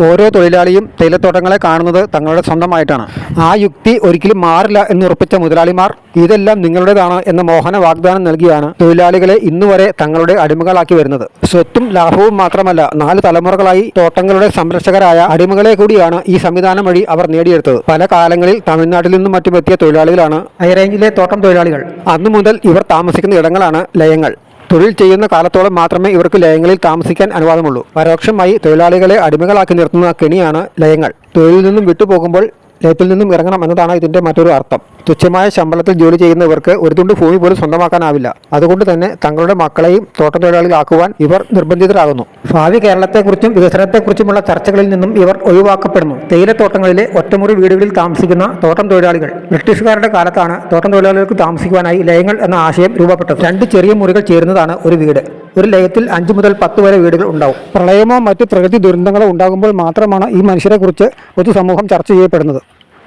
ഓരോ തൊഴിലാളിയും തേയിലത്തോട്ടങ്ങളെ കാണുന്നത് തങ്ങളുടെ സ്വന്തമായിട്ടാണ്. ആ യുക്തി ഒരിക്കലും മാറില്ല എന്നുറപ്പിച്ച മുതലാളിമാർ ഇതെല്ലാം നിങ്ങളുടേതാണ് എന്ന മോഹന വാഗ്ദാനം നൽകിയാണ് തൊഴിലാളികളെ ഇന്നുവരെ തങ്ങളുടെ അടിമകളാക്കി വരുന്നത്. സ്വത്തും ലാഭവും മാത്രമല്ല, 4 തലമുറകളായി തോട്ടങ്ങളുടെ സംരക്ഷകരായ അടിമകളെ കൂടിയാണ് ഈ സംവിധാനം വഴി അവർ നേടിയെടുത്തത്. പല കാലങ്ങളിൽ തമിഴ്നാട്ടിൽ നിന്നും മറ്റും എത്തിയ തൊഴിലാളികളാണ് ഹൈറേഞ്ചിലെ തോട്ടം തൊഴിലാളികൾ. അന്നു മുതൽ ഇവർ താമസിക്കുന്ന ഇടങ്ങളാണ് ലയങ്ങൾ. തൊഴിൽ ചെയ്യുന്ന കാലത്തോളം മാത്രമേ ഇവർക്ക് ലയങ്ങളിൽ താമസിക്കാൻ അനുവാദമുള്ളൂ. പരോക്ഷമായി തൊഴിലാളികളെ അടിമകളാക്കി നിർത്തുന്ന കെണിയാണ് ലയങ്ങൾ. തൊഴിലിൽ നിന്നും വിട്ടുപോകുമ്പോൾ ലയത്തിൽ നിന്നും ഇറങ്ങണം എന്നതാണ് ഇതിന്റെ മറ്റൊരു അർത്ഥം. തുച്ഛമായ ശമ്പളത്തിൽ ജോലി ചെയ്യുന്നവർക്ക് ഒരു തുണ്ട് ഭൂമി പോലും സ്വന്തമാക്കാനാവില്ല. അതുകൊണ്ട് തന്നെ തങ്ങളുടെ മക്കളെയും തോട്ടം തൊഴിലാളികളാക്കുവാൻ ഇവർ നിർബന്ധിതരാകുന്നു. ഭാവി കേരളത്തെക്കുറിച്ചും വികസനത്തെക്കുറിച്ചുമുള്ള ചർച്ചകളിൽ നിന്നും ഇവർ ഒഴിവാക്കപ്പെടുന്നു. തേയിലത്തോട്ടങ്ങളിലെ ഒറ്റമുറി വീടുകളിൽ താമസിക്കുന്ന തോട്ടം തൊഴിലാളികൾ. ബ്രിട്ടീഷുകാരുടെ കാലത്താണ് തോട്ടം തൊഴിലാളികൾക്ക് താമസിക്കുവാനായി ലയങ്ങൾ എന്ന ആശയം രൂപപ്പെട്ടത്. 2 ചെറിയ മുറികൾ ചേരുന്നതാണ് ഒരു വീട്. ഒരു ലയത്തിൽ 5 മുതൽ 10 വരെ വീടുകൾ ഉണ്ടാവും. പ്രളയമോ മറ്റ് പ്രകൃതി ദുരന്തങ്ങളോ ഉണ്ടാകുമ്പോൾ മാത്രമാണ് ഈ മനുഷ്യരെക്കുറിച്ച് പൊതുസമൂഹം ചർച്ച ചെയ്യപ്പെടുന്നത്.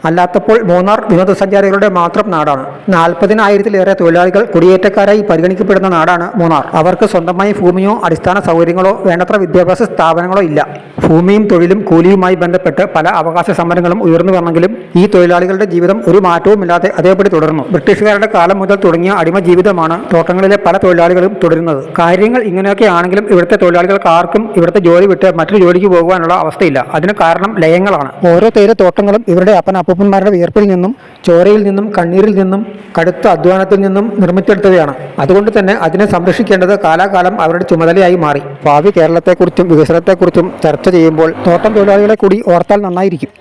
അല്ലാത്തപ്പോൾ മൂന്നാർ വിനോദസഞ്ചാരികളുടെ മാത്രം നാടാണ്. 40,000-ലേറെ തൊഴിലാളികൾ കുടിയേറ്റക്കാരായി പരിഗണിക്കപ്പെടുന്ന നാടാണ് മൂന്നാർ. അവർക്ക് സ്വന്തമായി ഭൂമിയോ അടിസ്ഥാന സൗകര്യങ്ങളോ വേണ്ടത്ര വിദ്യാഭ്യാസ സ്ഥാപനങ്ങളോ ഇല്ല. ഭൂമിയും തൊഴിലും കൂലിയുമായി ബന്ധപ്പെട്ട് പല അവകാശ സമരങ്ങളും ഉയർന്നു വന്നെങ്കിലും ഈ തൊഴിലാളികളുടെ ജീവിതം ഒരു മാറ്റവുമില്ലാതെ അതേപടി തുടർന്നു. ബ്രിട്ടീഷുകാരുടെ കാലം മുതൽ തുടങ്ങിയ അടിമ ജീവിതമാണ് തോട്ടങ്ങളിലെ പല തൊഴിലാളികളും തുടരുന്നത്. കാര്യങ്ങൾ ഇങ്ങനെയൊക്കെ ആണെങ്കിലും ഇവിടുത്തെ തൊഴിലാളികൾക്ക് ആർക്കും ഇവിടുത്തെ ജോലി വിട്ട് മറ്റൊരു ജോലിക്ക് പോകുവാനുള്ള അവസ്ഥയില്ല. അതിന് കാരണം ലയങ്ങളാണ്. ഓരോ തേയിലത്തോട്ടങ്ങളും ഇവരുടെ അപ്പന്മാരുടെ വിയർപ്പിൽ നിന്നും ചോരയിൽ നിന്നും കണ്ണീരിൽ നിന്നും കടുത്ത അധ്വാനത്തിൽ നിന്നും നിർമ്മിച്ചെടുത്തവയാണ്. അതുകൊണ്ട് തന്നെ അതിനെ സംരക്ഷിക്കേണ്ടത് കാലാകാലം അവരുടെ ചുമതലയായി മാറി. ഭാവി കേരളത്തെക്കുറിച്ചും വികസനത്തെക്കുറിച്ചും ചർച്ച ചെയ്യുമ്പോൾ തോട്ടം തൊഴിലാളികളെ കൂടി ഓർത്താൽ നന്നായിരിക്കും.